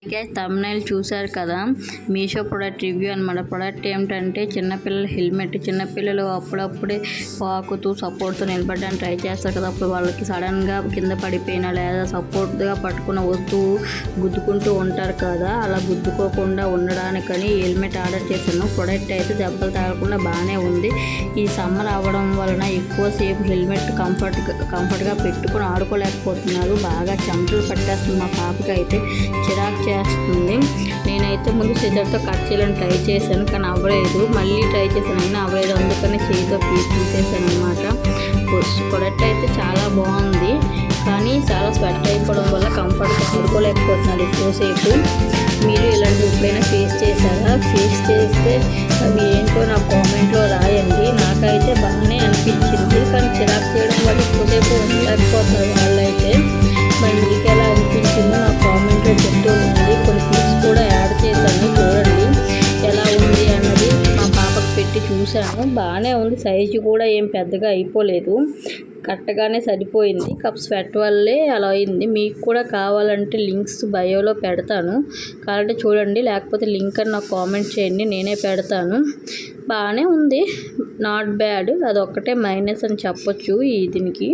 Thumbnail చూశారు కదా, Meesho product review అనమాట. ప్రొడక్ట్ ఏమిటంటే చిన్నపిల్లల హెల్మెట్. చిన్నపిల్లలు అప్పుడప్పుడే పాకుతూ సపోర్ట్తో నిలబడడానికి ట్రై చేస్తారు కదా, అప్పుడు వాళ్ళకి సడన్గా కింద పడిపోయినా లేదా సపోర్ట్గా పట్టుకున్న వస్తువు గుద్దుకుంటూ ఉంటారు కదా, అలా గుద్దుకోకుండా ఉండడానికని హెల్మెట్ ఆర్డర్ చేశాను. ప్రొడక్ట్ అయితే దెబ్బలు తాగకుండా బాగానే ఉంది. ఈ సమ్మర్ అవ్వడం వలన ఎక్కువసేపు హెల్మెట్ కంఫర్ట్గా పెట్టుకుని ఆడుకోలేకపోతున్నారు. బాగా చెమటలు పట్టేస్తుంది. మా పాపకి అయితే చిరాకు చేస్తుంది. నేనైతే ముందు సిజర్తో కట్ చేయాలని ట్రై చేశాను, కానీ అవ్వలేదు. మళ్ళీ ట్రై చేశాను, అయినా అవ్వలేదు. అందుకని చేతితో తీసేసాను అనమాట. ప్రొడక్ట్ అయితే చాలా బాగుంది, కానీ చాలా స్వెట్ అయిపోవడం వల్ల కంఫర్ట్గా పడుకోలేకపోతున్నారు ఎక్కువసేపు. మీరు ఇలాంటి ఎప్పుడైనా ఫేస్ చేశారా? ఫేస్ చేస్తే అవి ఏంటో నా కామెంట్లో రాయండి. నాకైతే బాగానే అనిపించింది, కానీ చిరాకు చేయడం వల్ల ఎక్కువసేపు ఉండలేకపోతున్నారు వాళ్ళైతే. మరి మీకు ఎలా అనిపించిందో నా కామెంట్లో చెప్తూ ఉన్నది. కొన్ని క్లిప్స్ కూడా యాడ్ చేశాను, చూడండి ఎలా ఉంది అన్నది. మా పాపకు పెట్టి చూశాను, బాగానే ఉంది. సైజు కూడా ఏం పెద్దగా అయిపోలేదు, కరెక్ట్గానే సరిపోయింది. కప్ స్వెట్ వల్లే అలా అయింది. మీకు కూడా కావాలంటే లింక్స్ బయోలో పెడతాను, కావాలంటే చూడండి. లేకపోతే లింక్ అని నాకు కామెంట్ చేయండి, నేనే పెడతాను. బాగానే ఉంది, నాట్ బ్యాడ్. అదొక్కటే మైనస్ అని చెప్పొచ్చు దీనికి.